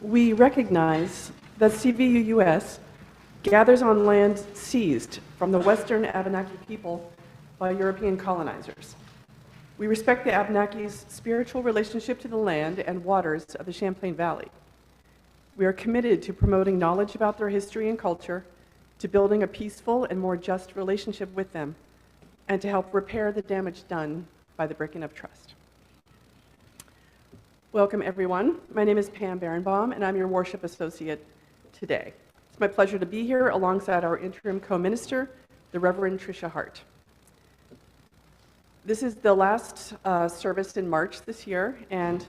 We recognize that CVUUS gathers on land seized from the Western Abenaki people by European colonizers. We respect the Abenakis' spiritual relationship to the land and waters of the Champlain Valley. We are committed to promoting knowledge about their history and culture, to building a peaceful and more just relationship with them, and to help repair the damage done by the breaking of trust. Welcome, everyone. My name is Pam Berenbaum, and I'm your worship associate today. It's my pleasure to be here alongside our interim co-minister, the Reverend Tricia Hart. This is the last service in March this year, and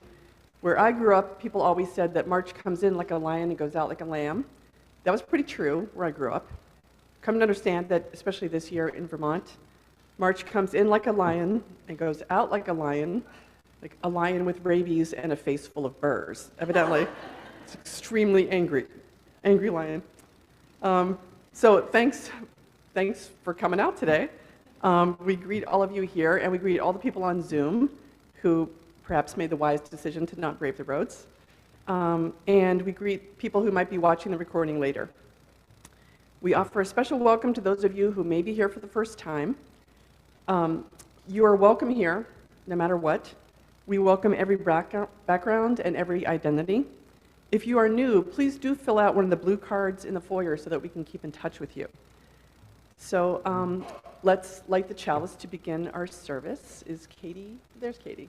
where I grew up, people always said that March comes in like a lion and goes out like a lamb. That was pretty true where I grew up. Come to understand that, especially this year in Vermont, March comes in like a lion and goes out like a lion with rabies and a face full of burrs. Evidently, it's extremely angry lion. So thanks for coming out today. We greet all of you here, and we greet all the people on Zoom who perhaps made the wise decision to not brave the roads. And we greet people who might be watching the recording later. We offer a special welcome to those of you who may be here for the first time. You are welcome here, no matter what. We welcome every background and every identity. If you are new, please do fill out one of the blue cards in the foyer so that we can keep in touch with you. So let's light the chalice to begin our service. Is Katie? There's Katie.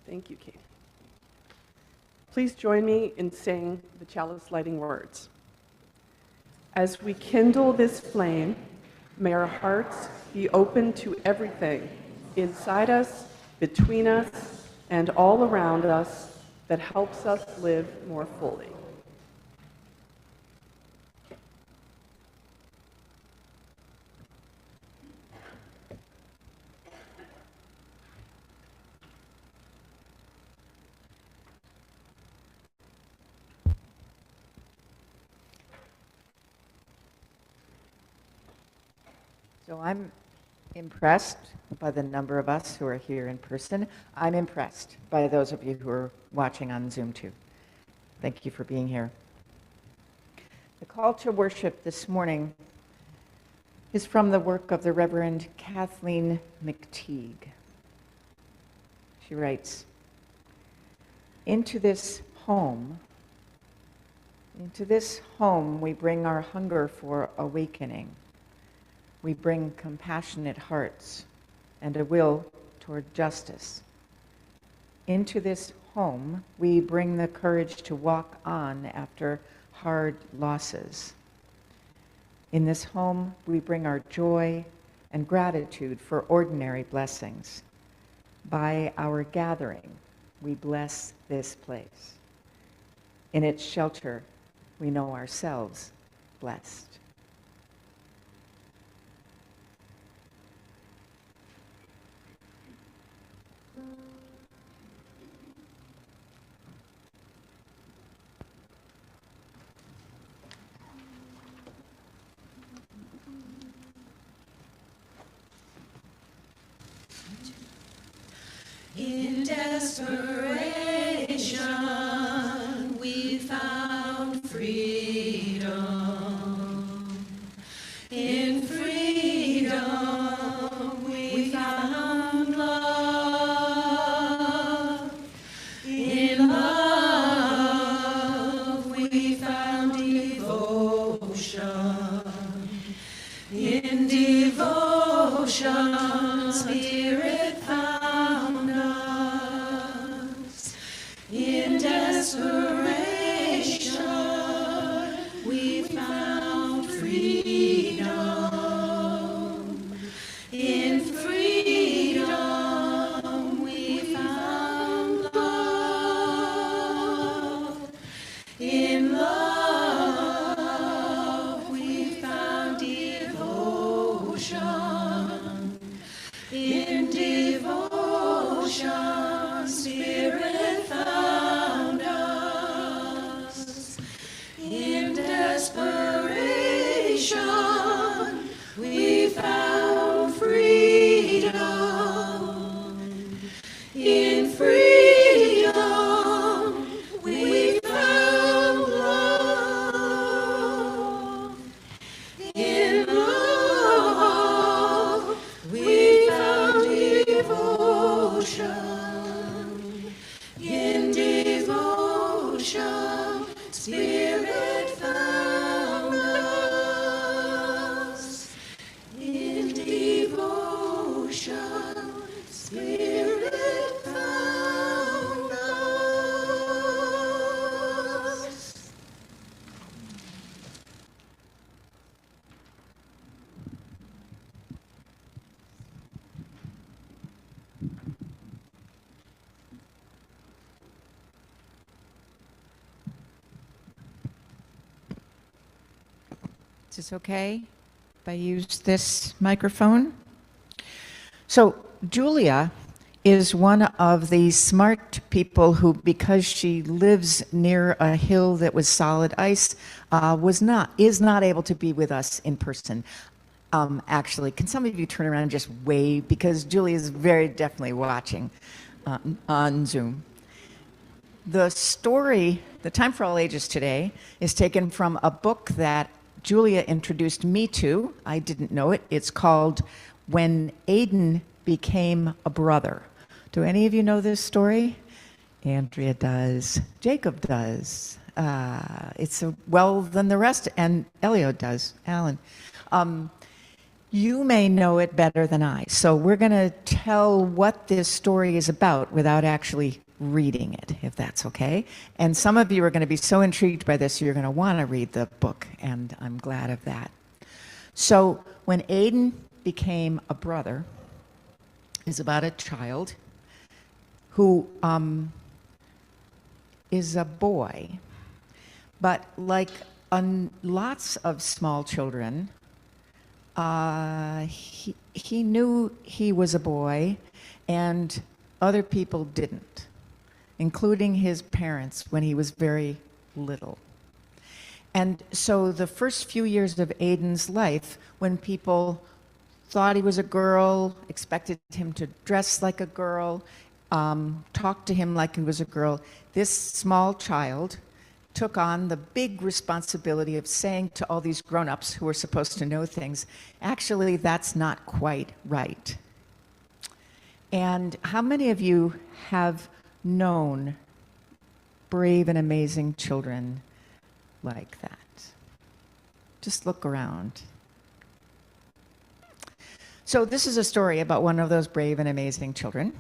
Thank you, Katie. Please join me in saying the chalice lighting words. As we kindle this flame, may our hearts be open to everything inside us, between us, and all around us that helps us live more fully. So I'm impressed by the number of us who are here in person. I'm impressed by those of you who are watching on Zoom too. Thank you for being here. The call to worship this morning is from the work of the Reverend Kathleen McTeague. She writes, into this home we bring our hunger for awakening. We bring compassionate hearts and a will toward justice. Into this home, we bring the courage to walk on after hard losses. In this home, we bring our joy and gratitude for ordinary blessings. By our gathering, we bless this place. In its shelter, we know ourselves blessed. In desperation, we found freedom. In freedom, we found love. In love, we found devotion. In devotion, Spirit found us. In desperation, we found freedom. In freedom, we found love. In love, we found devotion. In devotion, Spirit found us. In desperation, we found freedom. In freedom, we found love. In love, we found devotion. In devotion, Spirit found us. In devotion, Spirit found us. Is this okay if I use this microphone? So Julia is one of the smart people who, because she lives near a hill that was solid ice, is not able to be with us in person. Actually, can some of you turn around and just wave, because Julia is very definitely watching on Zoom. The story, The Time for All Ages today, is taken from a book that Julia introduced me to. I didn't know it. It's called When Aidan Became a Brother. Do any of you know this story? Andrea does. Jacob does. Well, then the rest, and Elio does. Alan. You may know it better than I. So we're going to tell what this story is about without actually reading it, if that's okay. And some of you are going to be so intrigued by this, you're going to want to read the book, and I'm glad of that. So When Aidan Became a Brother is about a child who is a boy, but like lots of small children, he knew he was a boy, and other people didn't, including his parents when he was very little. And so the first few years of Aidan's life, when people thought he was a girl, expected him to dress like a girl, talk to him like he was a girl, this small child took on the big responsibility of saying to all these grown-ups who were supposed to know things, actually, that's not quite right. And how many of you have known brave and amazing children like that? Just look around. So this is a story about one of those brave and amazing children,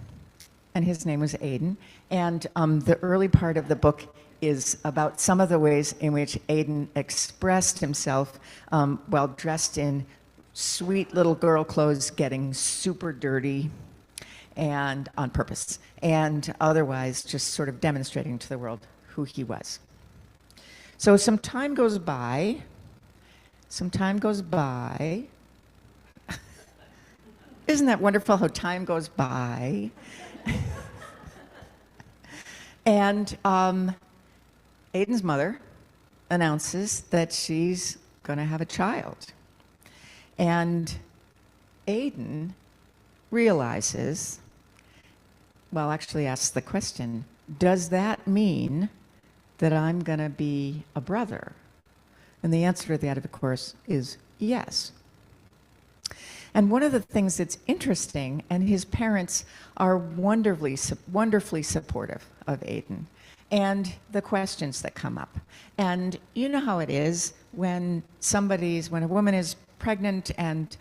and his name was Aidan. And the early part of the book is about some of the ways in which Aidan expressed himself while dressed in sweet little girl clothes, getting super dirty, and on purpose, and otherwise just sort of demonstrating to the world who he was. So some time goes by. Isn't that wonderful how time goes by? And Aidan's mother announces that she's going to have a child. And Aidan realizes well, actually asks the question, does that mean that I'm going to be a brother? And the answer to that, of course, is yes. And one of the things that's interesting, and his parents are wonderfully supportive of Aiden and the questions that come up. And you know how it is when when a woman is pregnant and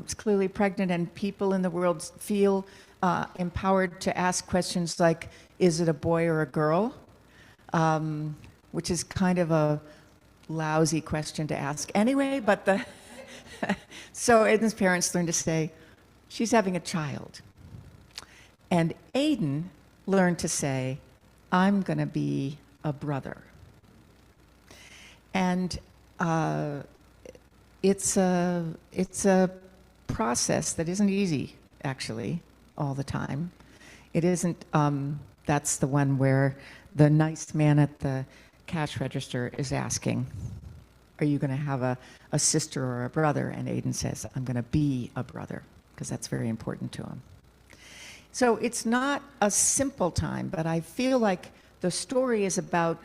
is clearly pregnant, and people in the world feel empowered to ask questions like, is it a boy or a girl? Which is kind of a lousy question to ask anyway, but so Aiden's parents learned to say, she's having a child. And Aiden learned to say, I'm going to be a brother. And it's a process that isn't easy, actually, all the time. It isn't, that's the one where the nice man at the cash register is asking, are you going to have a sister or a brother? And Aiden says, I'm going to be a brother, because that's very important to him. So it's not a simple time, but I feel like the story is about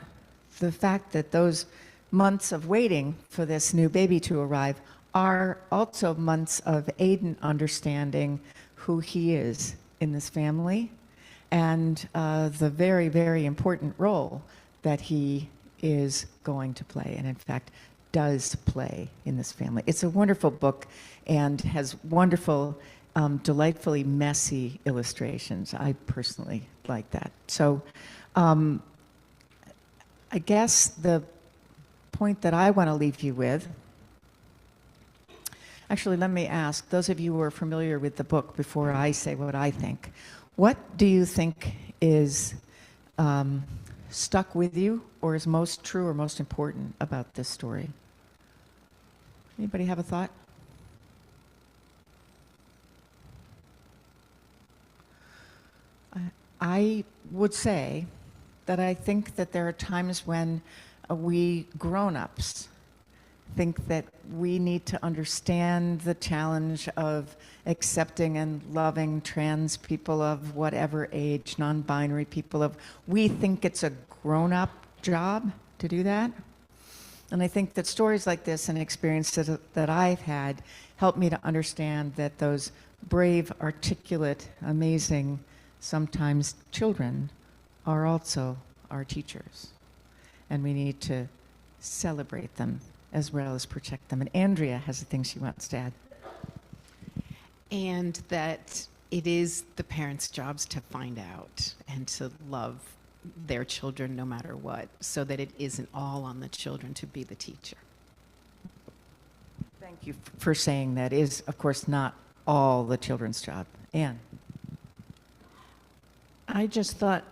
the fact that those months of waiting for this new baby to arrive are also months of Aiden understanding who he is in this family, and the very, very important role that he is going to play, and in fact does play in this family. It's a wonderful book and has wonderful, delightfully messy illustrations. I personally like that. So I guess the point that I want to leave you with, actually let me ask those of you who are familiar with the book before I say what I think, what do you think is stuck with you or is most true or most important about this story? Anybody have a thought? I would say that I think that there are times when we grown-ups think that we need to understand the challenge of accepting and loving trans people of whatever age, non-binary people of, we think it's a grown-up job to do that. And I think that stories like this and experiences that I've had help me to understand that those brave, articulate, amazing, sometimes children are also our teachers. And we need to celebrate them as well as protect them. And Andrea has a thing she wants to add. And that it is the parents' jobs to find out and to love their children no matter what, so that it isn't all on the children to be the teacher. Thank you for saying that. It is, of course, not all the children's job. Anne? I just thought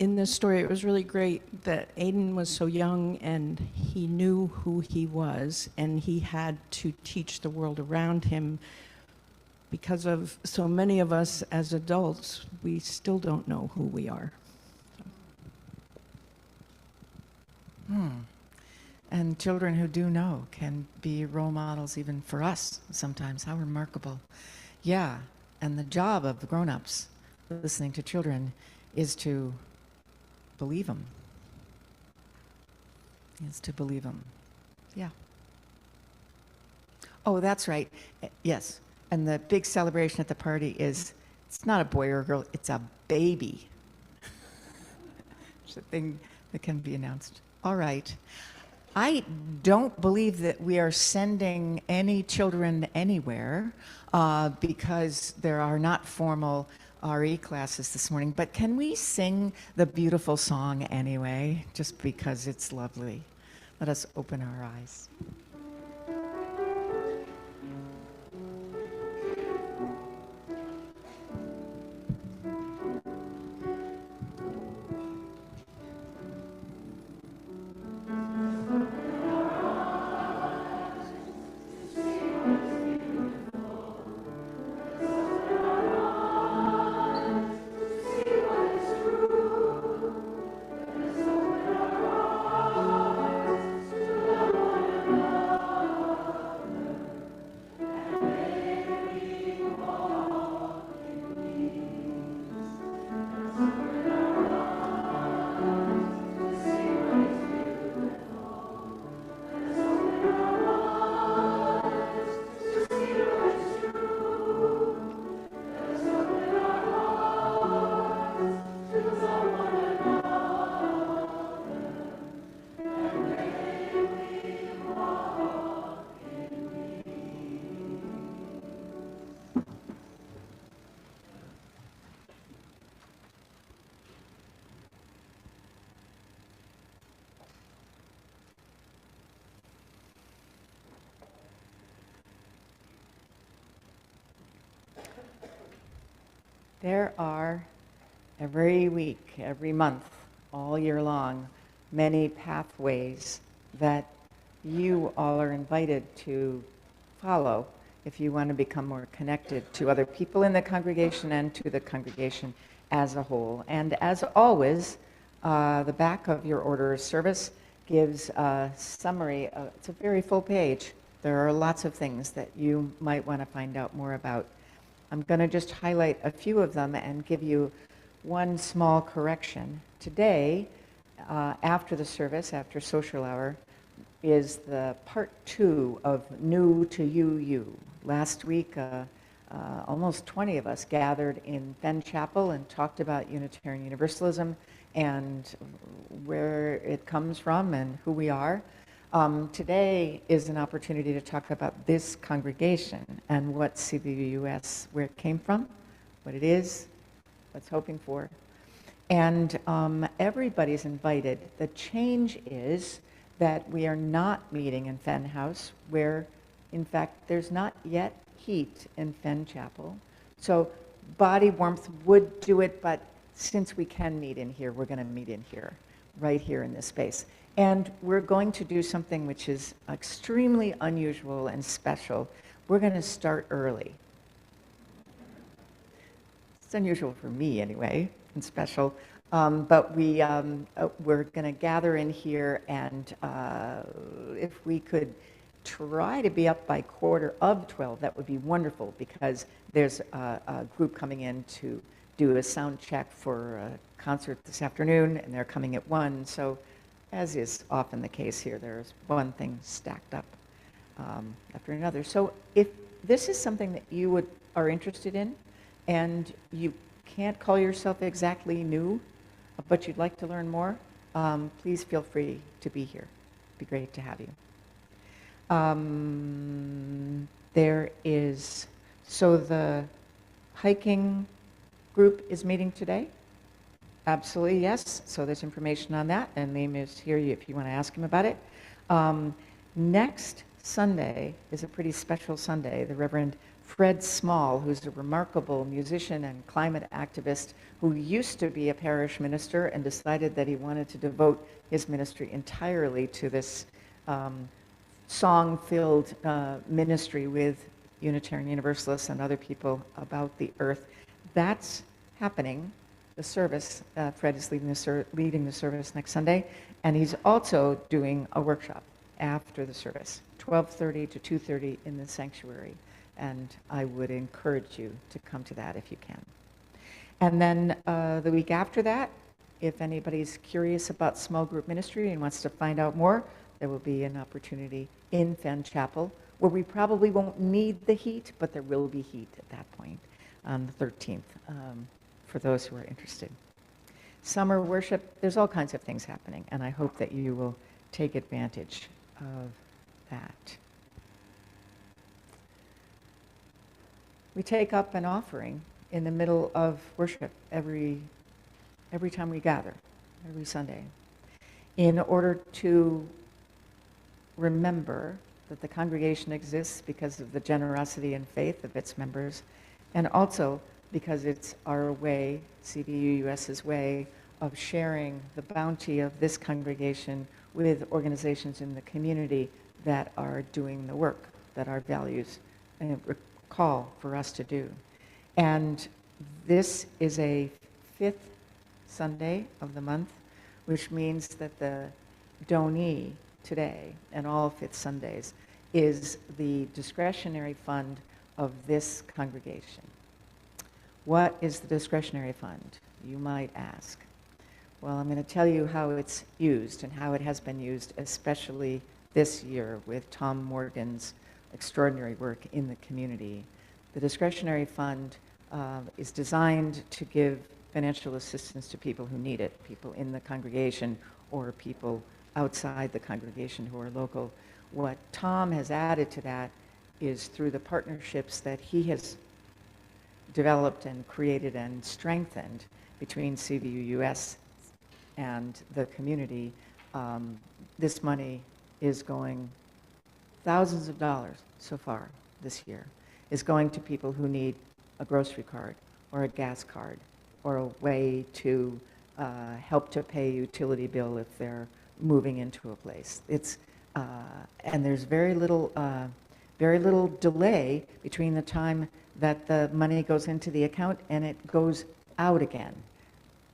in this story it was really great that Aiden was so young and he knew who he was, and he had to teach the world around him because of so many of us as adults, we still don't know who we are. And children who do know can be role models even for us sometimes. How remarkable. Yeah, and the job of the grown-ups listening to children is to believe them. Is to believe them. Yeah. Oh, that's right. Yes. And the big celebration at the party is, it's not a boy or a girl, it's a baby. It's a thing that can be announced. All right. I don't believe that we are sending any children anywhere because there are not formal RE classes this morning, but can we sing the beautiful song anyway, just because it's lovely? Let us open our eyes. There are every week, every month, all year long, many pathways that you all are invited to follow if you want to become more connected to other people in the congregation and to the congregation as a whole. And as always, the back of your order of service gives a summary. It's a very full page. There are lots of things that you might want to find out more about. I'm going to just highlight a few of them and give you one small correction. Today, after the service, after social hour, is the part 2 of New to You. Last week, almost 20 of us gathered in Fenn Chapel and talked about Unitarian Universalism and where it comes from and who we are. Today is an opportunity to talk about this congregation and what CVUUS, where it came from, what it is, what's hoping for. And everybody's invited. The change is that we are not meeting in Fenn House, where, in fact, there's not yet heat in Fenn Chapel. So body warmth would do it, but since we can meet in here, we're going to meet in here, right here in this space. And we're going to do something which is extremely unusual and special. We're going to start early. It's unusual for me anyway, and special. But we're going to gather in here, and if we could try to be up by 11:15, that would be wonderful, because there's a group coming in to do a sound check for a concert this afternoon, and they're coming at 1. So, as is often the case here, there's one thing stacked up after another. So if this is something that you are interested in, and you can't call yourself exactly new, but you'd like to learn more, please feel free to be here. It'd be great to have you. So the hiking group is meeting today? Absolutely, yes. So there's information on that, and Liam is here if you want to ask him about it. Next Sunday is a pretty special Sunday. The Reverend Fred Small, who's a remarkable musician and climate activist who used to be a parish minister and decided that he wanted to devote his ministry entirely to this song-filled ministry with Unitarian Universalists and other people about the earth. That's happening. The service, Fred is leading the service next Sunday, and he's also doing a workshop after the service, 12:30 to 2:30 in the sanctuary. And I would encourage you to come to that if you can. And then the week after that, if anybody's curious about small group ministry and wants to find out more, there will be an opportunity in Fenn Chapel, where we probably won't need the heat, but there will be heat at that point on the 13th, for those who are interested. Summer worship, there's all kinds of things happening, and I hope that you will take advantage of that. We take up an offering in the middle of worship every time we gather, every Sunday, in order to remember that the congregation exists because of the generosity and faith of its members, and also because it's our way, CVUUS's way, of sharing the bounty of this congregation with organizations in the community that are doing the work that our values call for us to do. And this is a 5th Sunday of the month, which means that the donee today and all 5th Sundays is the discretionary fund of this congregation. What is the discretionary fund, you might ask? Well, I'm going to tell you how it's used and how it has been used, especially this year with Tom Morgan's extraordinary work in the community. The discretionary fund is designed to give financial assistance to people who need it, people in the congregation or people outside the congregation who are local. What Tom has added to that is through the partnerships that he has developed and created and strengthened between CVUUS and the community. This money is going, thousands of dollars so far this year, is going to people who need a grocery card or a gas card or a way to help to pay a utility bill if they're moving into a place. And there's very little delay between the time that the money goes into the account and it goes out again.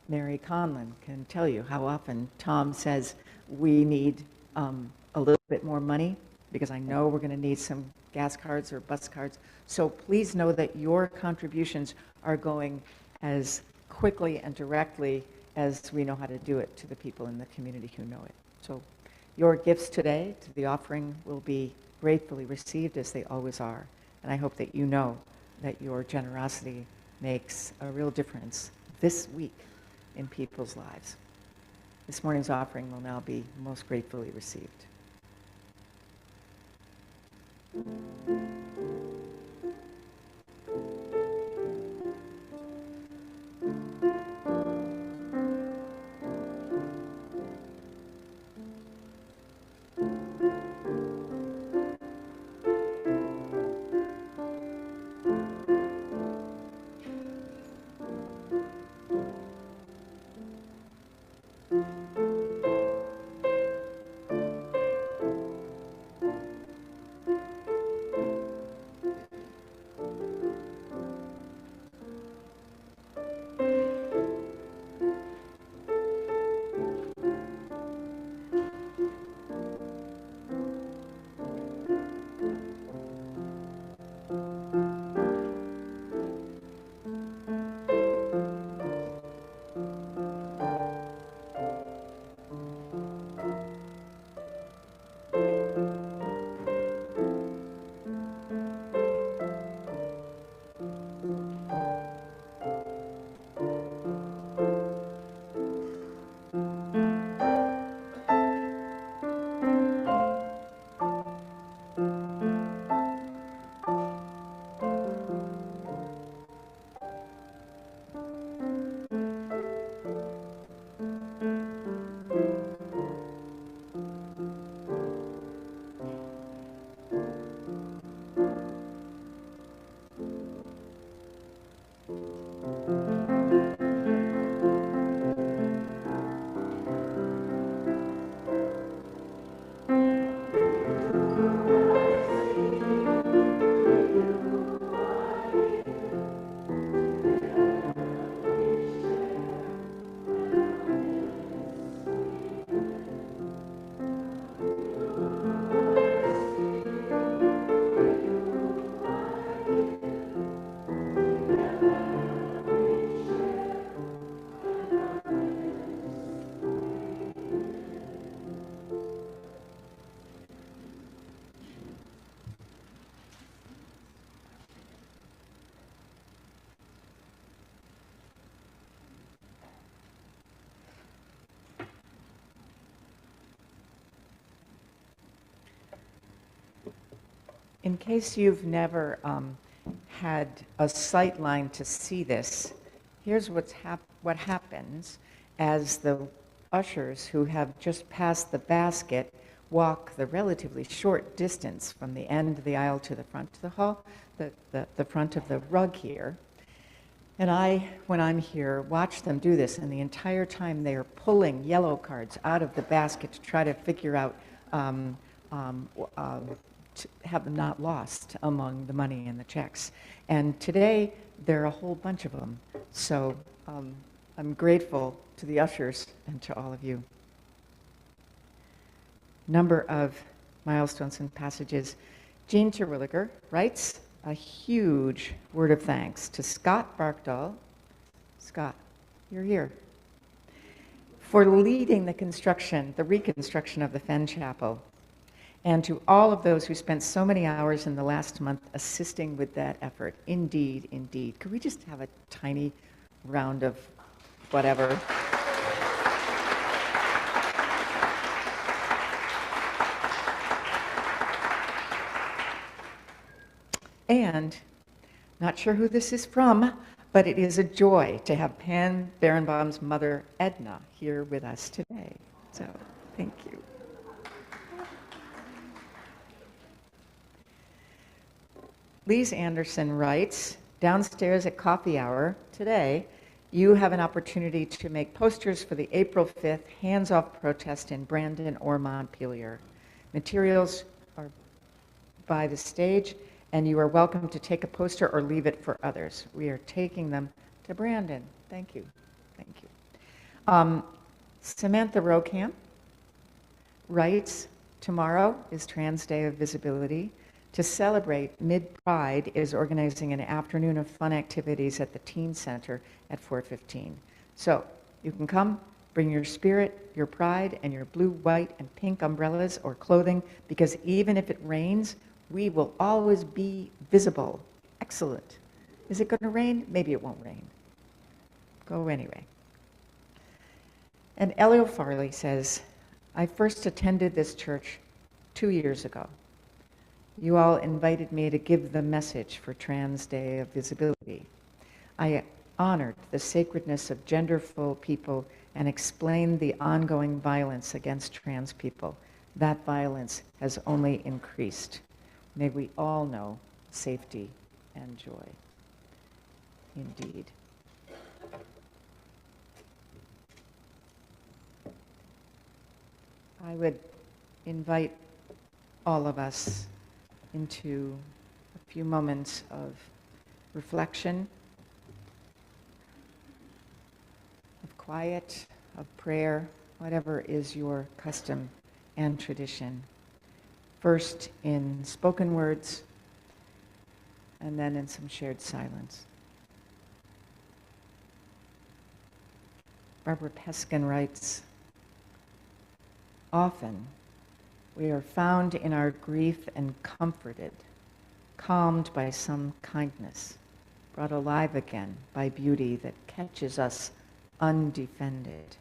Mary Conlon can tell you how often Tom says, we need a little bit more money because I know we're going to need some gas cards or bus cards. So please know that your contributions are going as quickly and directly as we know how to do it to the people in the community who know it. So your gifts today to the offering will be gratefully received, as they always are. And I hope that you know that your generosity makes a real difference this week in people's lives. This morning's offering will now be most gratefully received. In case you've never had a sight line to see this, here's what happens as the ushers who have just passed the basket walk the relatively short distance from the end of the aisle to the front of the hall, the front of the rug here. And I, when I'm here, watch them do this, and the entire time they are pulling yellow cards out of the basket to try to figure out to have them not lost among the money and the checks. And today, there are a whole bunch of them. So I'm grateful to the ushers and to all of you. Number of milestones and passages. Jean Terwilliger writes a huge word of thanks to Scott Barkdahl. Scott, you're here. For leading the reconstruction of the Fenn Chapel. And to all of those who spent so many hours in the last month assisting with that effort. Indeed, indeed. Could we just have a tiny round of whatever? And, not sure who this is from, but it is a joy to have Pam Berenbaum's mother, Edna, here with us today. So, thank you. Lise Anderson writes, Downstairs at coffee hour today, you have an opportunity to make posters for the April 5th hands-off protest in Brandon or Montpelier. Materials are by the stage, and you are welcome to take a poster or leave it for others. We are taking them to Brandon. Thank you. Thank you. Samantha Rokamp writes, tomorrow is Trans Day of Visibility. To celebrate, Mid-Pride is organizing an afternoon of fun activities at the Teen Center at 4:15. So you can come, bring your spirit, your pride, and your blue, white, and pink umbrellas or clothing, because even if it rains, we will always be visible. Excellent. Is it going to rain? Maybe it won't rain. Go anyway. And Elio Farley says, I first attended this church 2 years ago. You all invited me to give the message for Trans Day of Visibility. I honored the sacredness of genderful people and explained the ongoing violence against trans people. That violence has only increased. May we all know safety and joy. Indeed. I would invite all of us into a few moments of reflection, of quiet, of prayer, whatever is your custom and tradition. First in spoken words, and then in some shared silence. Barbara Peskin writes, often we are found in our grief and comforted, calmed by some kindness, brought alive again by beauty that catches us undefended.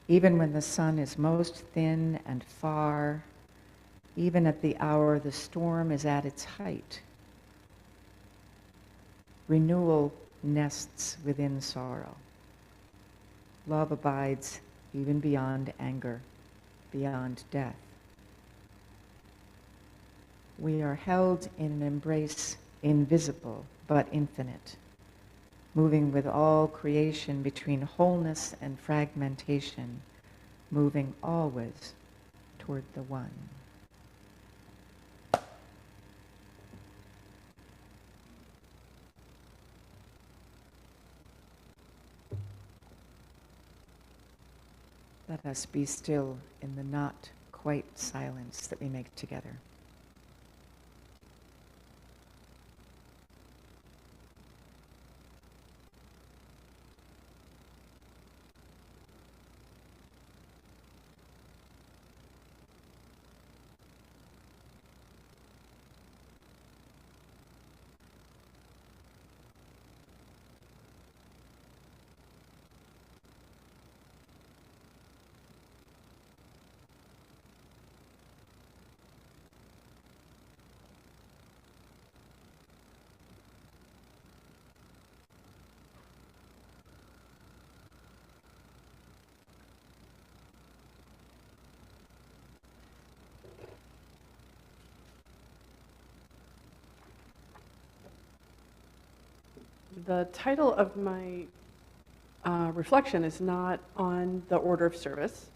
Even when the sun is most thin and far, even at the hour the storm is at its height, renewal nests within sorrow. Love abides even beyond anger, beyond death. We are held in an embrace invisible but infinite, moving with all creation between wholeness and fragmentation, moving always toward the one. Let us be still in the not quite silence that we make together. The title of my reflection is not on the order of service,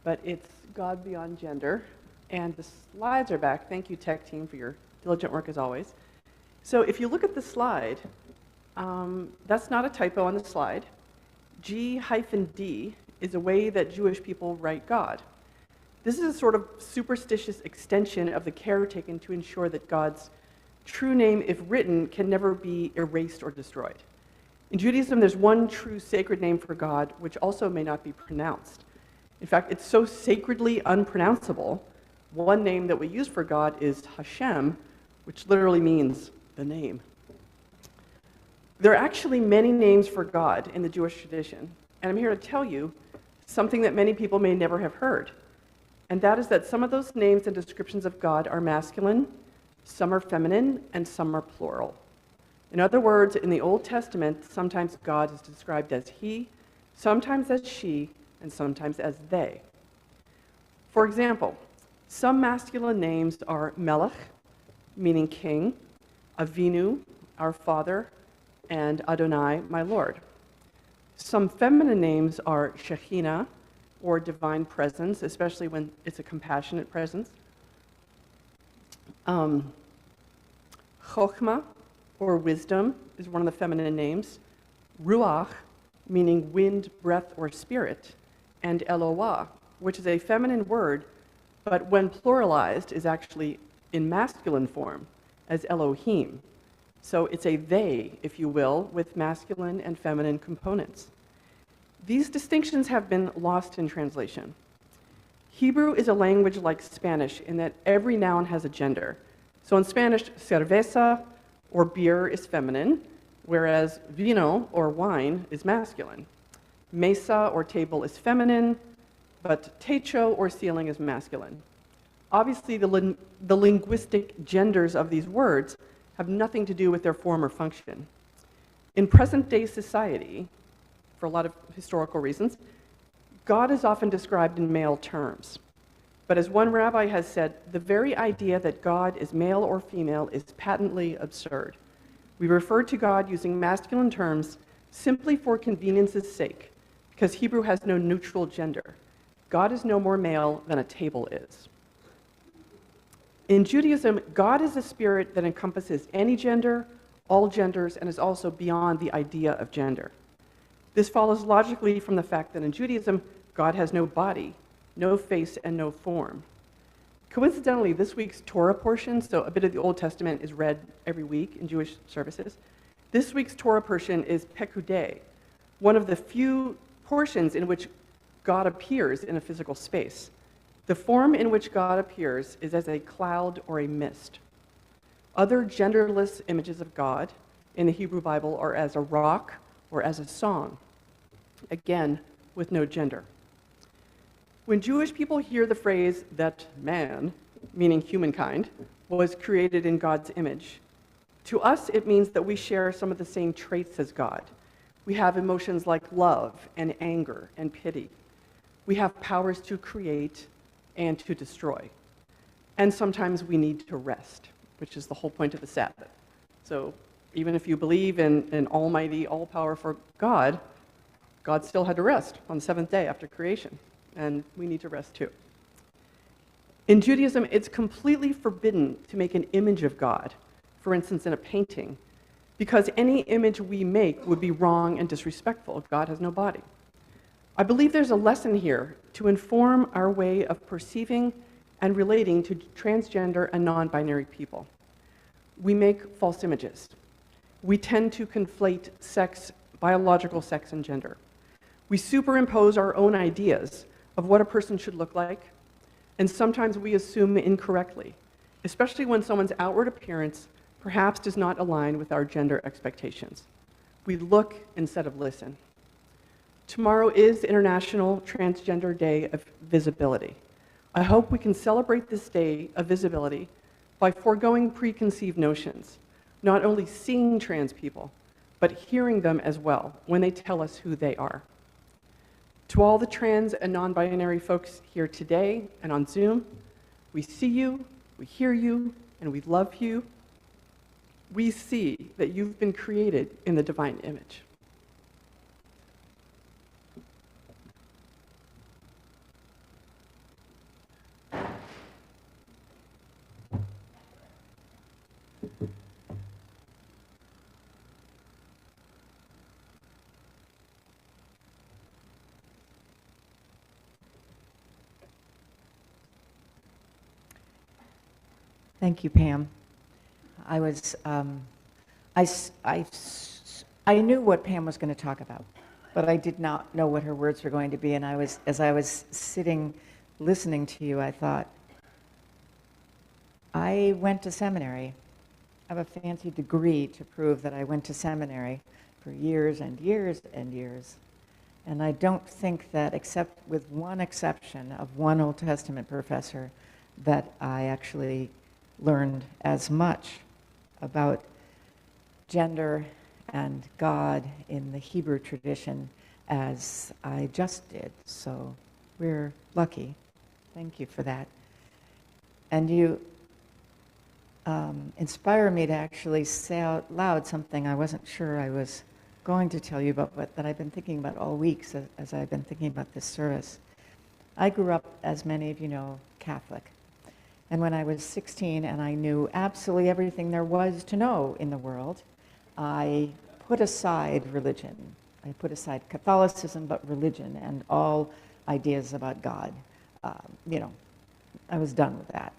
but it's God Beyond Gender. And the slides are back. Thank you, tech team, for your diligent work as always. So if you look at the slide, that's not a typo on the slide. G-D is a way that Jewish people write God. This is a sort of superstitious extension of the care taken to ensure that God's true name, if written, can never be erased or destroyed. In Judaism, there's one true sacred name for God, which also may not be pronounced. In fact, it's so sacredly unpronounceable, one name that we use for God is Hashem, which literally means the name. There are actually many names for God in the Jewish tradition, and I'm here to tell you something that many people may never have heard, and that is that some of those names and descriptions of God are masculine, some are feminine, and some are plural. In other words, in the Old Testament, sometimes God is described as he, sometimes as she, and sometimes as they. For example, some masculine names are Melech, meaning king, Avinu, our Father, and Adonai, my Lord. Some feminine names are Shekhinah, or divine presence, especially when it's a compassionate presence. Chokhmah, or wisdom, is one of the feminine names. Ruach, meaning wind, breath, or spirit. And Elohah, which is a feminine word, but when pluralized is actually in masculine form as Elohim. So it's a they, if you will, with masculine and feminine components. These distinctions have been lost in translation. Hebrew is a language like Spanish in that every noun has a gender. So in Spanish, cerveza, or beer, is feminine, whereas vino, or wine, is masculine. Mesa, or table, is feminine, but techo, or ceiling, is masculine. Obviously, the linguistic genders of these words have nothing to do with their form or function. In present-day society, for a lot of historical reasons, God is often described in male terms. But as one rabbi has said, the very idea that God is male or female is patently absurd. We refer to God using masculine terms simply for convenience's sake, because Hebrew has no neutral gender. God is no more male than a table is. In Judaism, God is a spirit that encompasses any gender, all genders, and is also beyond the idea of gender. This follows logically from the fact that in Judaism, God has no body, no face, and no form. Coincidentally, this week's Torah portion, so a bit of the Old Testament is read every week in Jewish services. This week's Torah portion is Pekudei, one of the few portions in which God appears in a physical space. The form in which God appears is as a cloud or a mist. Other genderless images of God in the Hebrew Bible are as a rock or as a song, again, with no gender. When Jewish people hear the phrase that man, meaning humankind, was created in God's image, to us it means that we share some of the same traits as God. We have emotions like love and anger and pity. We have powers to create and to destroy. And sometimes we need to rest, which is the whole point of the Sabbath. So even if you believe in an almighty, all-powerful God, God still had to rest on the seventh day after creation, and we need to rest too. In Judaism, it's completely forbidden to make an image of God, for instance, in a painting, because any image we make would be wrong and disrespectful. God has no body. I believe there's a lesson here to inform our way of perceiving and relating to transgender and non-binary people. We make false images. We tend to conflate sex, biological sex, and gender. We superimpose our own ideas of what a person should look like, and sometimes we assume incorrectly, especially when someone's outward appearance perhaps does not align with our gender expectations. We look instead of listen. Tomorrow is International Transgender Day of Visibility. I hope we can celebrate this day of visibility by foregoing preconceived notions, not only seeing trans people, but hearing them as well when they tell us who they are. To all the trans and non-binary folks here today and on Zoom, we see you, we hear you, and we love you. We see that you've been created in the divine image. Thank you, Pam. I knew what Pam was going to talk about, but I did not know what her words were going to be. And as I was sitting, listening to you, I thought, I went to seminary. I have a fancy degree to prove that I went to seminary for years and years and years. And I don't think that, except with one exception of one Old Testament professor, that I actually learned as much about gender and God in the Hebrew tradition as I just did. So we're lucky. Thank you for that. And inspire me to actually say out loud something I wasn't sure I was going to tell you about, but that I've been thinking about all week as I've been thinking about this service. I grew up, as many of you know, Catholic. And when I was 16 and I knew absolutely everything there was to know in the world, I put aside religion. I put aside Catholicism, but religion and all ideas about God. I was done with that,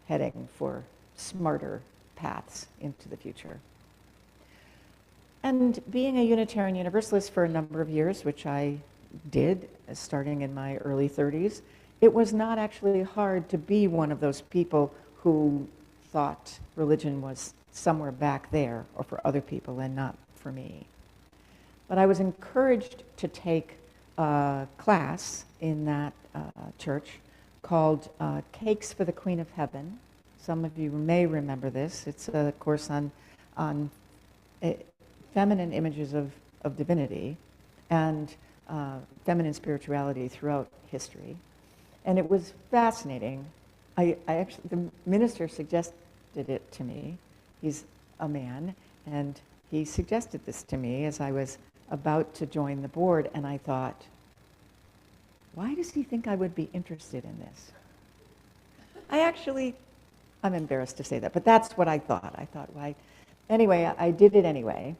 heading for smarter paths into the future. And being a Unitarian Universalist for a number of years, which I did, starting in my early 30s, it was not actually hard to be one of those people who thought religion was somewhere back there or for other people and not for me. But I was encouraged to take a class in that church called Cakes for the Queen of Heaven. Some of you may remember this. It's a course on feminine images of divinity and feminine spirituality throughout history. And it was fascinating. I actually, the minister suggested it to me. He's a man, and he suggested this to me as I was about to join the board, and I thought, why does he think I would be interested in this? I'm embarrassed to say that, but that's what I thought. I thought, why? Anyway, I did it anyway,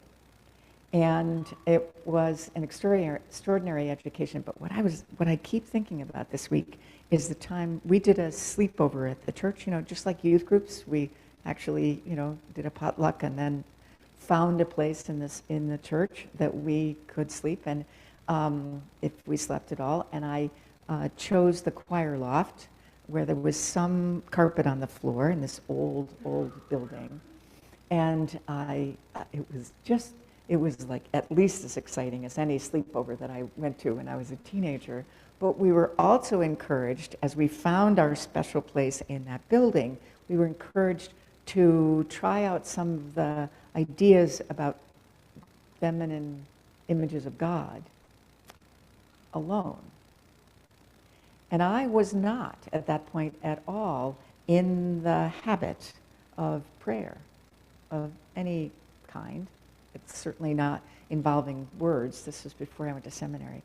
and it was an extraordinary education. But what I keep thinking about this week is the time we did a sleepover at the church. Just like youth groups, we actually, did a potluck and then found a place in the church that we could sleep, and if we slept at all. And I chose the choir loft, where there was some carpet on the floor in this old building. And it was like at least as exciting as any sleepover that I went to when I was a teenager. But we were also encouraged, as we found our special place in that building, we were encouraged to try out some of the ideas about feminine images of God alone. And I was not, at that point at all, in the habit of prayer of any kind. It's certainly not involving words. This was before I went to seminary.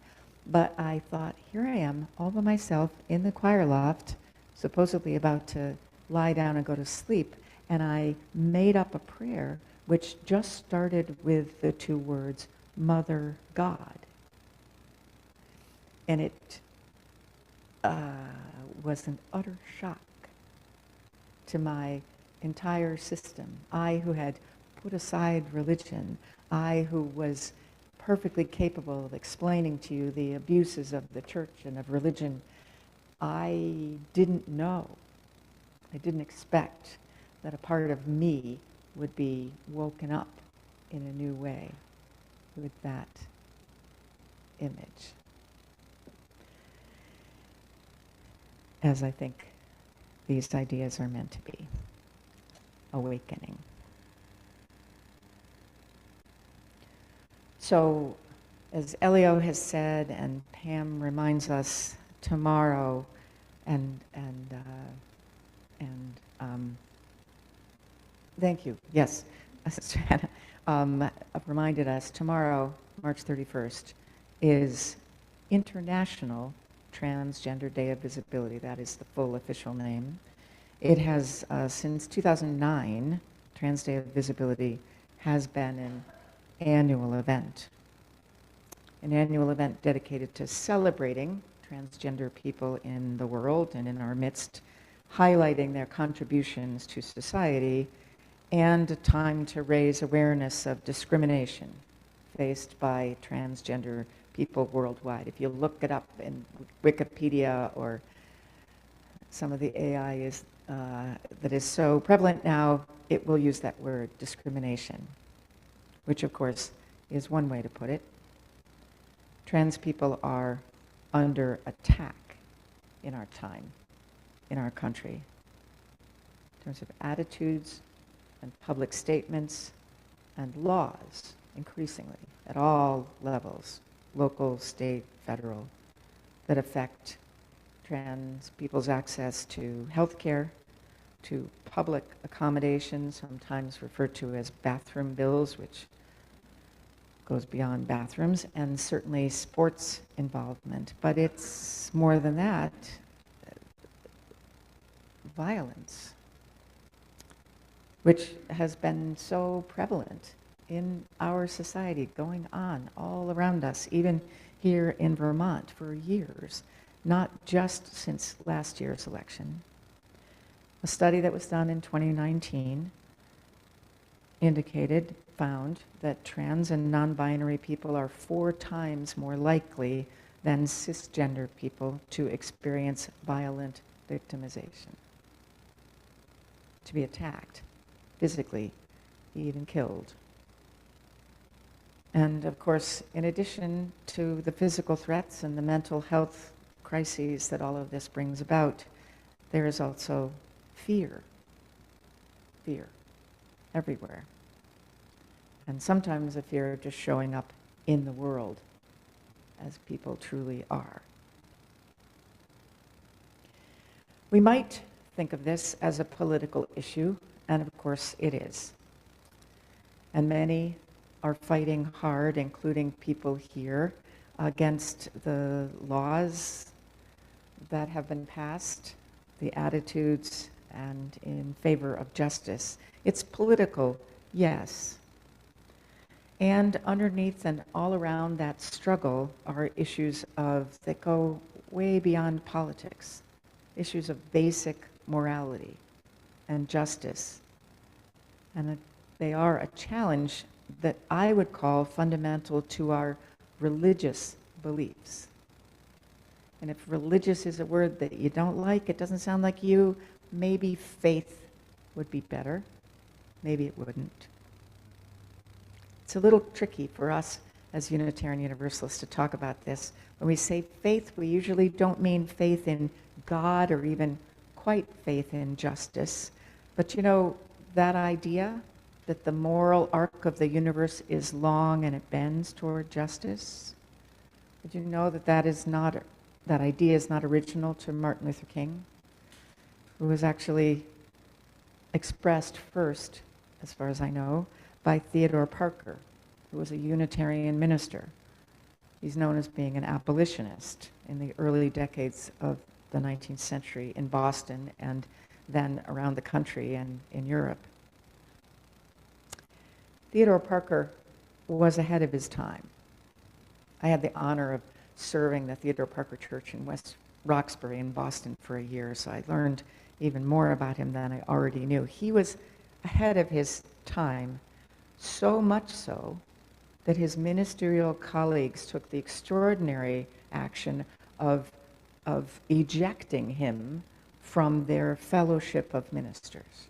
But I thought, here I am, all by myself, in the choir loft, supposedly about to lie down and go to sleep. And I made up a prayer which just started with the two words, Mother God. And it was an utter shock to my entire system. I, who had put aside religion, I, who was perfectly capable of explaining to you the abuses of the church and of religion, I didn't know, I didn't expect that a part of me would be woken up in a new way with that image. As I think these ideas are meant to be, awakening. So, as Elio has said, and Pam reminds us, tomorrow, thank you, yes, reminded us, tomorrow, March 31st, is International Transgender Day of Visibility. That is the full official name. It has, since 2009, Trans Day of Visibility has been an annual event. An annual event dedicated to celebrating transgender people in the world and in our midst, highlighting their contributions to society, and a time to raise awareness of discrimination faced by transgender people worldwide. If you look it up in Wikipedia or some of the AI that is so prevalent now, it will use that word, discrimination, which of course is one way to put it. Trans people are under attack in our time, in our country, in terms of attitudes and public statements and laws, increasingly, at all levels, local, state, federal, that affect trans people's access to health care, to public accommodations, sometimes referred to as bathroom bills, which goes beyond bathrooms, and certainly sports involvement. But it's more than that, violence, which has been so prevalent in our society, going on all around us, even here in Vermont for years, not just since last year's election. A study that was done in 2019 found that trans and non-binary people are 4 times more likely than cisgender people to experience violent victimization, to be attacked physically, even killed. And of course, in addition to the physical threats and the mental health crises that all of this brings about, there is also fear. Fear everywhere. And sometimes a fear of just showing up in the world as people truly are. We might think of this as a political issue, and of course it is. And many are fighting hard, including people here, against the laws that have been passed, the attitudes, and in favor of justice. It's political, yes. And underneath and all around that struggle are issues that go way beyond politics, issues of basic morality and justice. And they are a challenge that I would call fundamental to our religious beliefs. And if religious is a word that you don't like, it doesn't sound like you, maybe faith would be better. Maybe it wouldn't. It's a little tricky for us as Unitarian Universalists to talk about this. When we say faith, we usually don't mean faith in God or even quite faith in justice. But you know, that idea that the moral arc of the universe is long and it bends toward justice, did you know that that idea is not original to Martin Luther King, who was actually expressed first, as far as I know, by Theodore Parker, who was a Unitarian minister. He's known as being an abolitionist in the early decades of the 19th century in Boston and then around the country and in Europe. Theodore Parker was ahead of his time. I had the honor of serving the Theodore Parker Church in West Roxbury in Boston for a year, so I learned even more about him than I already knew. He was ahead of his time, so much so that his ministerial colleagues took the extraordinary action of ejecting him from their fellowship of ministers.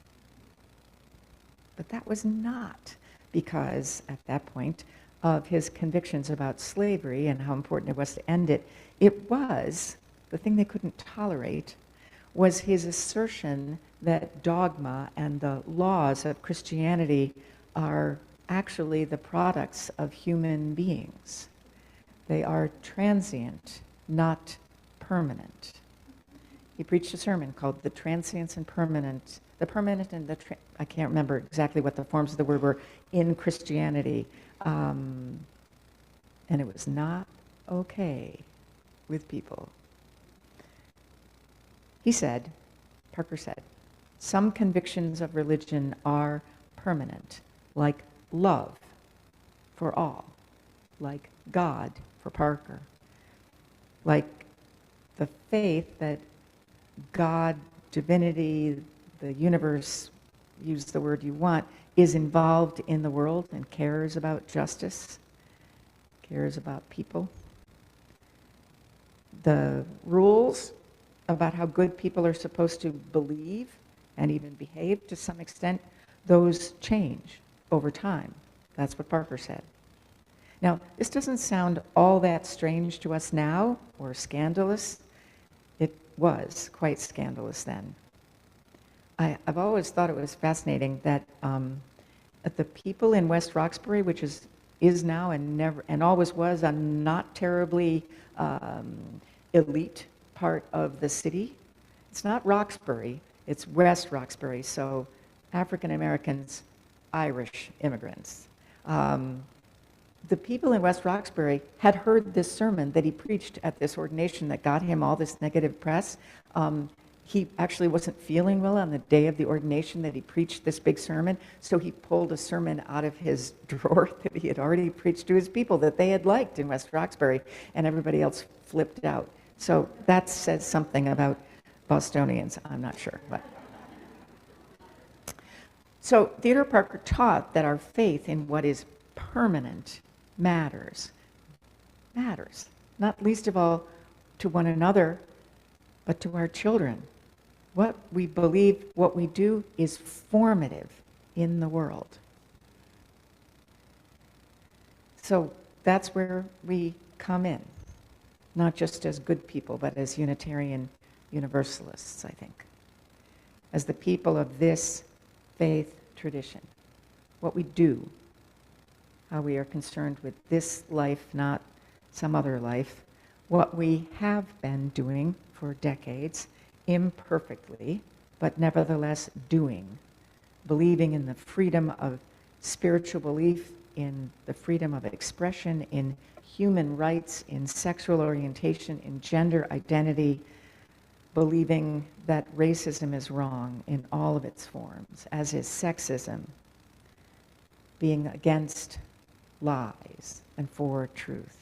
But that was not because, at that point, of his convictions about slavery and how important it was to end it. It was, the thing they couldn't tolerate, was his assertion that dogma and the laws of Christianity are actually the products of human beings. They are transient, not permanent. He preached a sermon called The Transience and Permanent, the permanent and I can't remember exactly what the forms of the word were in Christianity. And it was not okay with people. He said, Parker said, some convictions of religion are permanent, like love for all, like God for Parker, like the faith that God, divinity, the universe, use the word you want, is involved in the world and cares about justice, cares about people. The rules about how good people are supposed to believe and even behave to some extent, those change over time. That's what Parker said. Now, this doesn't sound all that strange to us now or scandalous. It was quite scandalous then. I've always thought it was fascinating that the people in West Roxbury, which is now and always was a not terribly elite part of the city. It's not Roxbury, It's West Roxbury, so African Americans, Irish immigrants. The people in West Roxbury had heard this sermon that he preached at this ordination that got him all this negative press. He actually wasn't feeling well on the day of the ordination that he preached this big sermon, so he pulled a sermon out of his drawer that he had already preached to his people that they had liked in West Roxbury, and everybody else flipped out. So that says something about Bostonians, I'm not sure. But. So Theodore Parker taught that our faith in what is permanent matters, not least of all to one another, but to our children. What we believe, what we do is formative in the world. So that's where we come in, not just as good people, but as Unitarian Universalists, I think. As the people of this faith tradition, what we do, how we are concerned with this life, not some other life, what we have been doing for decades, imperfectly, but nevertheless doing, believing in the freedom of spiritual belief, in the freedom of expression, in human rights, in sexual orientation, in gender identity, believing that racism is wrong in all of its forms, as is sexism, being against lies and for truth.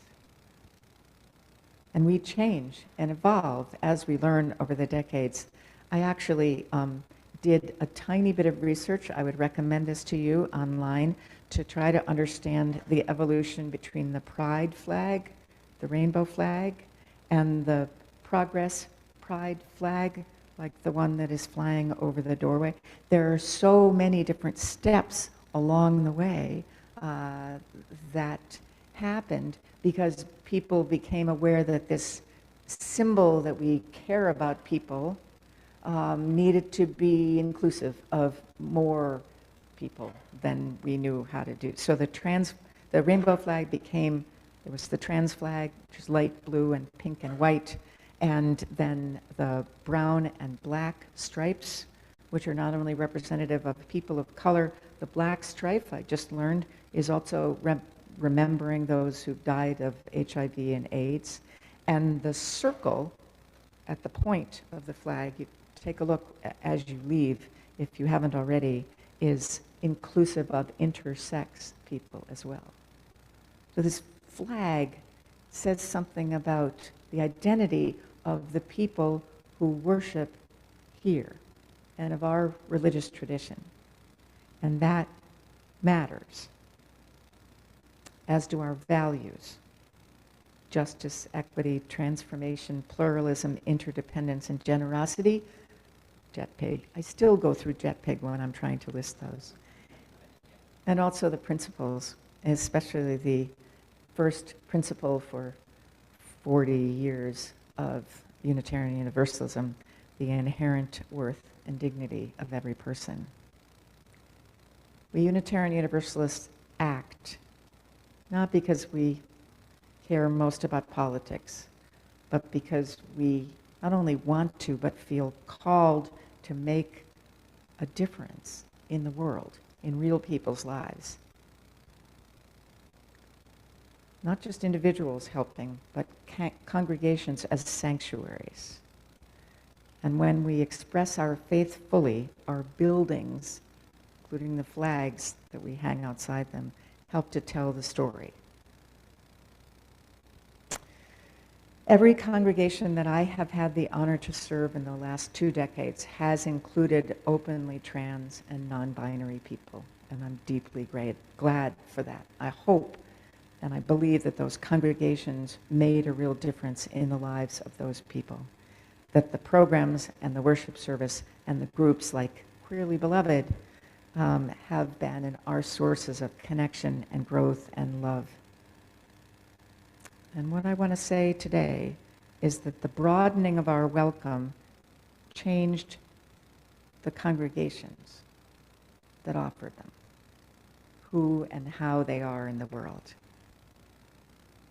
And we change and evolve as we learn over the decades. I actually did a tiny bit of research. I would recommend this to you online to try to understand the evolution between the pride flag, the rainbow flag, and the progress pride flag, like the one that is flying over the doorway. There are so many different steps along the way that happened because people became aware that this symbol that we care about people needed to be inclusive of more people than we knew how to do. So the rainbow flag became, there was the trans flag, which is light blue and pink and white, and then the brown and black stripes, which are not only representative of people of color. The black stripe, I just learned, is also remembering those who died of HIV and AIDS. And the circle at the point of the flag, you take a look as you leave, if you haven't already, is inclusive of intersex people as well. So this flag says something about the identity of the people who worship here and of our religious tradition. And that matters, as do our values: justice, equity, transformation, pluralism, interdependence, and generosity. JETPIG. I still go through JETPIG when I'm trying to list those. And also the principles, especially the first principle for 40 years of Unitarian Universalism, the inherent worth and dignity of every person. We Unitarian Universalists act not because we care most about politics, but because we not only want to, but feel called to make a difference in the world, in real people's lives. Not just individuals helping, but congregations as sanctuaries. And when we express our faith fully, our buildings, including the flags that we hang outside them, help to tell the story. Every congregation that I have had the honor to serve in the last 2 decades has included openly trans and non-binary people, and I'm deeply glad for that. I hope and I believe that those congregations made a real difference in the lives of those people, that the programs and the worship service and the groups like Queerly Beloved have been and are sources of connection and growth and love. And what I want to say today is that the broadening of our welcome changed the congregations that offered them, who and how they are in the world.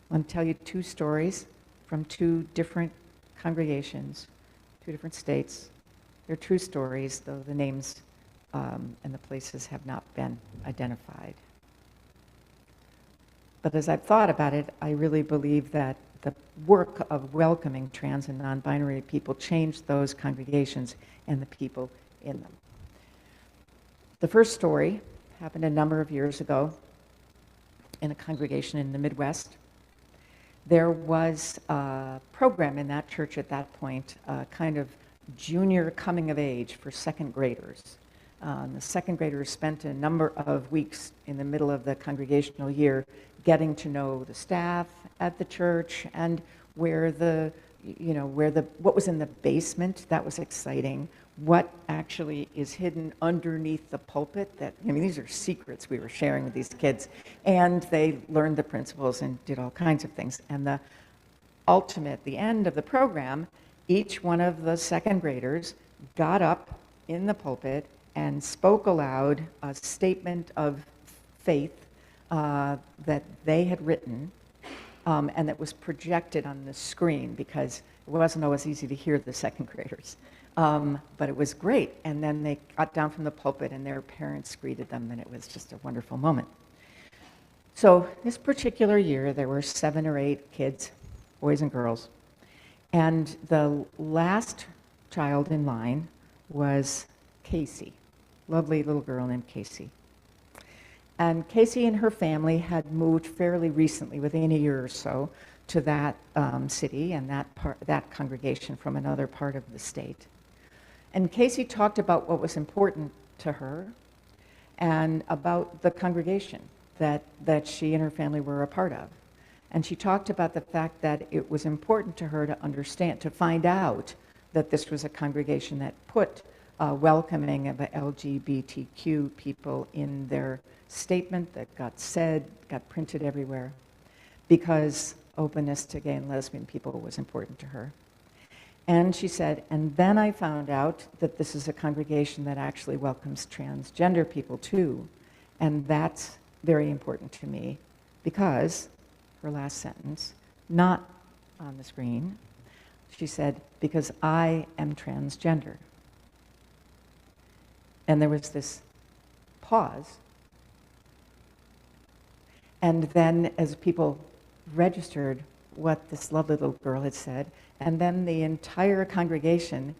I want to tell you 2 stories from 2 different congregations, 2 different states, They're true stories, though the names and the places have not been identified. But as I've thought about it, I really believe that the work of welcoming trans and non-binary people changed those congregations and the people in them. The first story happened a number of years ago in a congregation in the Midwest. There was a program in that church at that point, a kind of junior coming of age for second graders. The second graders spent a number of weeks in the middle of the congregational year getting to know the staff at the church and what was in the basement. That was exciting. What actually is hidden underneath the pulpit. These are secrets we were sharing with these kids. And they learned the principles and did all kinds of things. And the end of the program, each one of the second graders got up in the pulpit and spoke aloud a statement of faith that they had written and that was projected on the screen, because it wasn't always easy to hear the second graders. But it was great. And then they got down from the pulpit and their parents greeted them, and it was just a wonderful moment. So this particular year, there were 7 or 8 kids, boys and girls. And the last child in line was Casey, lovely little girl named Casey. And Casey and her family had moved fairly recently, within a year or so, to that city and that congregation from another part of the state. And Casey talked about what was important to her and about the congregation that she and her family were a part of. And she talked about the fact that it was important to her to understand, to find out that this was a congregation that put welcoming of LGBTQ people in their statement, that got printed everywhere, because openness to gay and lesbian people was important to her. And she said, and then I found out that this is a congregation that actually welcomes transgender people too. And that's very important to me because, her last sentence, not on the screen, she said, because I am transgender. And there was this pause. And then as people registered what this lovely little girl had said, and then the entire congregation,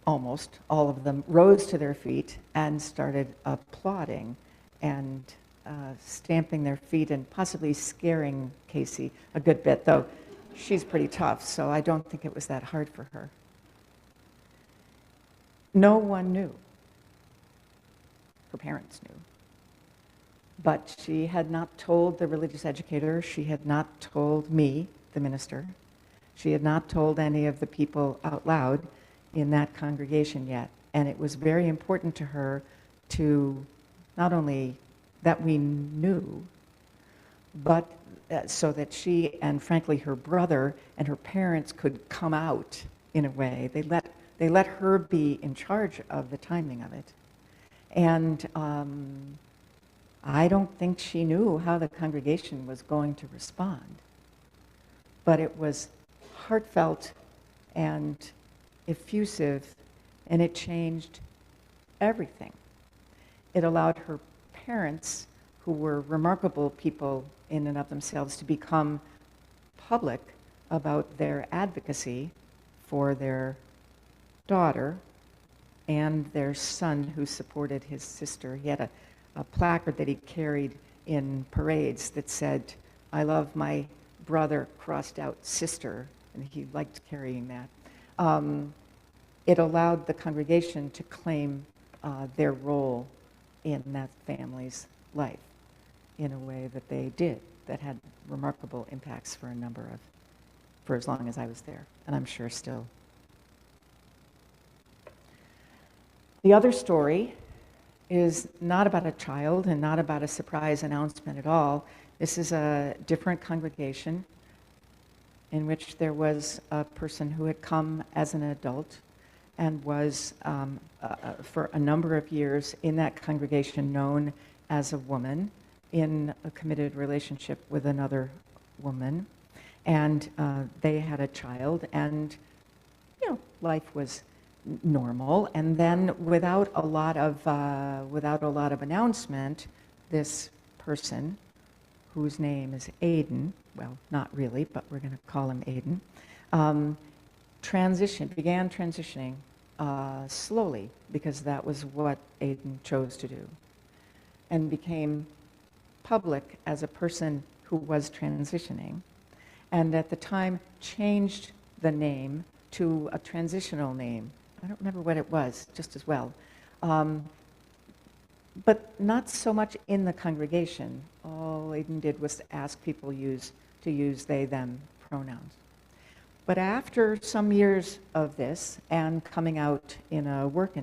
almost all of them, rose to their feet and started applauding and stamping their feet and possibly scaring Casey a good bit, though she's pretty tough, so I don't think it was that hard for her. No one knew. Her parents knew. But she had not told the religious educator, she had not told me, the minister, she had not told any of the people out loud in that congregation yet. And it was very important to her to not only that we knew, but so that she and frankly her brother and her parents could come out in a way. They let her be in charge of the timing of it. And I don't think she knew how the congregation was going to respond. But it was heartfelt and effusive, and it changed everything. It allowed her parents, who were remarkable people in and of themselves, to become public about their advocacy for their daughter and their son, who supported his sister. He had a placard that he carried in parades that said, "I love my brother," crossed out sister, and he liked carrying that. It allowed the congregation to claim their role in that family's life in a way that they did, that had remarkable impacts for as long as I was there, and I'm sure still. The other story is not about a child and not about a surprise announcement at all. This is a different congregation in which there was a person who had come as an adult and was for a number of years in that congregation known as a woman in a committed relationship with another woman. And they had a child, and life was normal. And then without a lot of announcement, this person, whose name is Aiden, well, not really, but we're going to call him Aiden, began transitioning slowly, because that was what Aiden chose to do, and became public as a person who was transitioning, and at the time changed the name to a transitional name. I don't remember what it was, just as well. But not so much in the congregation. All Aiden did was ask people to use they, them pronouns. But after some years of this, and coming out in their work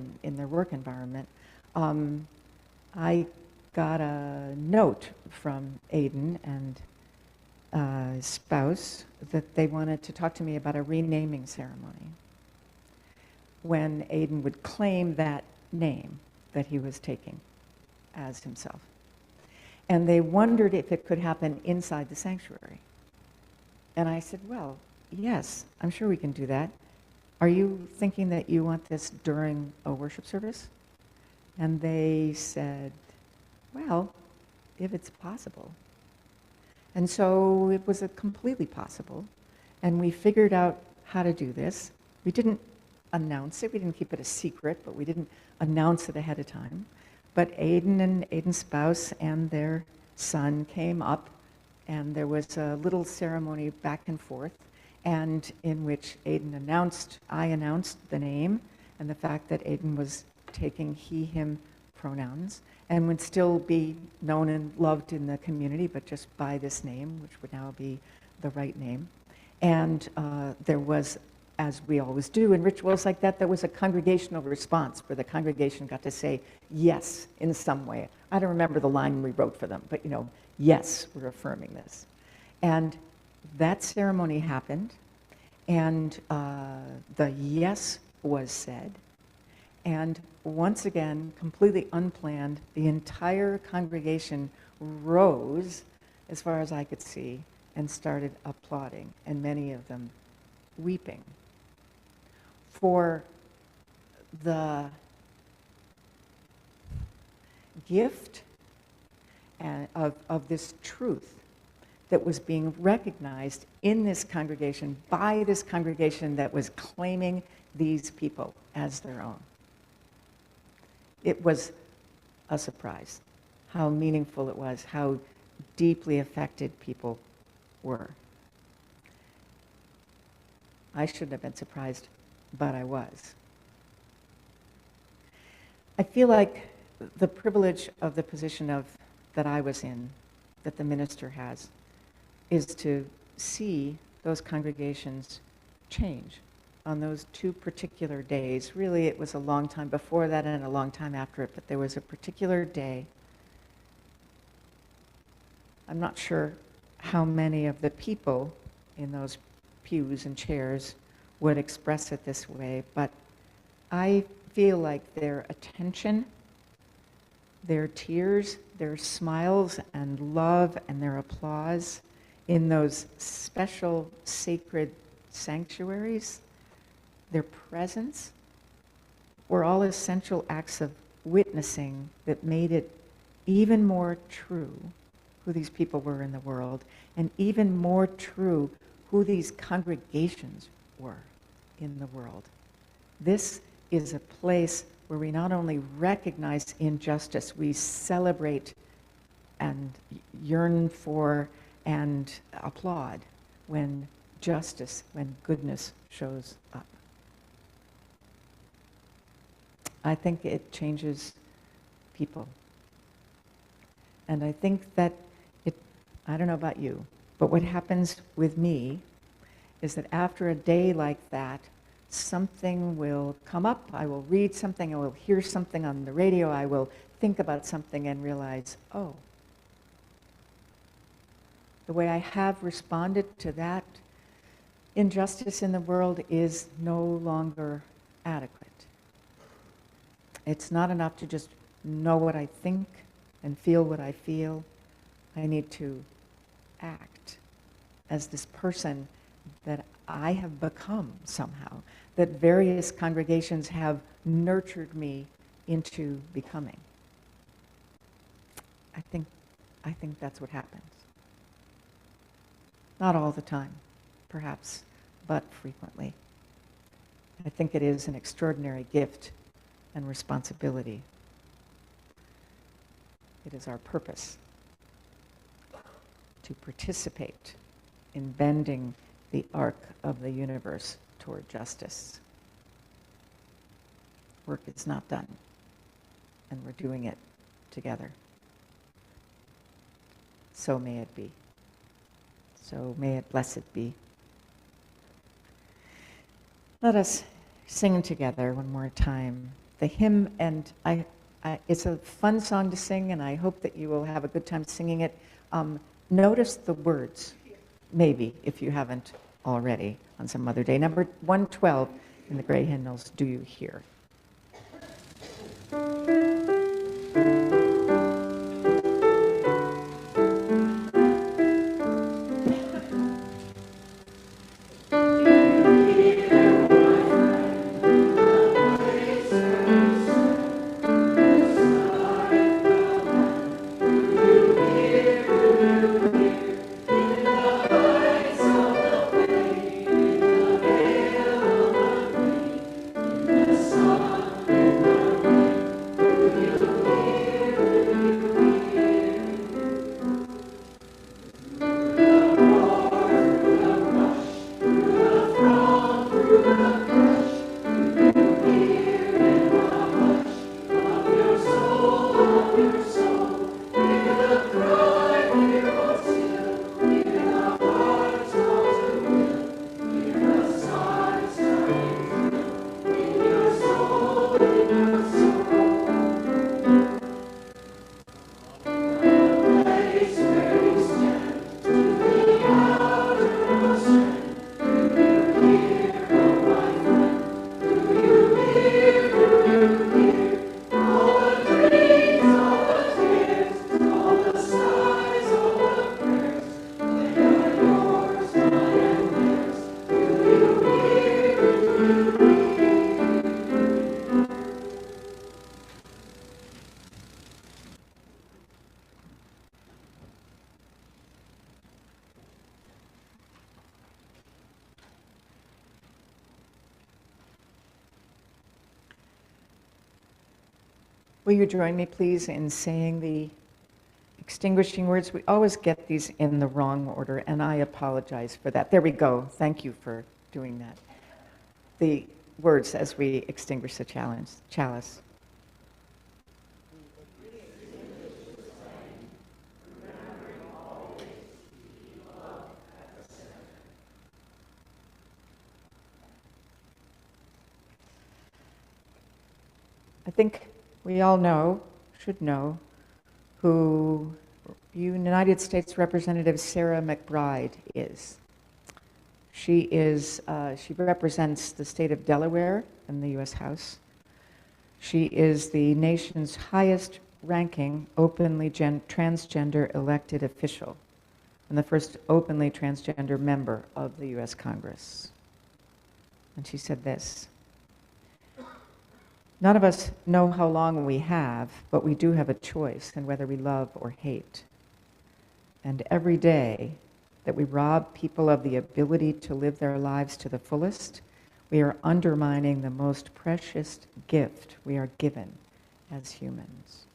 environment, I got a note from Aiden and his spouse that they wanted to talk to me about a renaming ceremony, when Aiden would claim that name that he was taking as himself. And they wondered if it could happen inside the sanctuary. And I said, well, yes, I'm sure we can do that. Are you thinking that you want this during a worship service? And they said, well, if it's possible. And so it was completely possible. And we figured out how to do this. We didn't announce it. We didn't keep it a secret, but we didn't announce it ahead of time. But Aiden and Aiden's spouse and their son came up, and there was a little ceremony back and forth, and in which I announced the name and the fact that Aiden was taking he, him pronouns, and would still be known and loved in the community, but just by this name, which would now be the right name. And there was, as we always do in rituals like that, there was a congregational response where the congregation got to say yes in some way. I don't remember the line we wrote for them, but yes, we're affirming this. And that ceremony happened, and the yes was said. And once again, completely unplanned, the entire congregation rose, as far as I could see, and started applauding, and many of them weeping for the gift of this truth that was being recognized in this congregation by this congregation that was claiming these people as their own. It was a surprise how meaningful it was, how deeply affected people were. I shouldn't have been surprised, but I was. I feel like the privilege of the position that I was in, that the minister has, is to see those congregations change on those two particular days. Really, it was a long time before that and a long time after it, but there was a particular day. I'm not sure how many of the people in those pews and chairs would express it this way, but I feel like their attention, their tears, their smiles and love and their applause in those special sacred sanctuaries, their presence, were all essential acts of witnessing that made it even more true who these people were in the world, and even more true who these congregations were in the world. This is a place where we not only recognize injustice, we celebrate and yearn for and applaud when justice, when goodness shows up. I think it changes people. And I think that I don't know about you, but what happens with me is that after a day like that, something will come up, I will read something, I will hear something on the radio, I will think about something and realize, oh, the way I have responded to that injustice in the world is no longer adequate. It's not enough to just know what I think and feel what I feel. I need to act as this person that I have become somehow, that various congregations have nurtured me into becoming. I think that's what happens. Not all the time, perhaps, but frequently. I think it is an extraordinary gift and responsibility. It is our purpose to participate in bending the arc of the universe toward justice. Work is not done, and we're doing it together. So may it be. So may it blessed be. Let us sing together one more time the hymn, and it's a fun song to sing, and I hope that you will have a good time singing it. Notice the words, maybe, if you haven't already, on some other day. Number 112 in the Gray Hymnals, Do You Hear? Will you join me, please, in saying the extinguishing words? We always get these in the wrong order, and I apologize for that. There we go. Thank you for doing that. The words as we extinguish the chalice. I think we all know, should know, who United States Representative Sarah McBride is. She represents the state of Delaware in the U.S. House. She is the nation's highest ranking openly transgender elected official and the first openly transgender member of the U.S. Congress. And she said this: "None of us know how long we have, but we do have a choice in whether we love or hate. And every day that we rob people of the ability to live their lives to the fullest, we are undermining the most precious gift we are given as humans."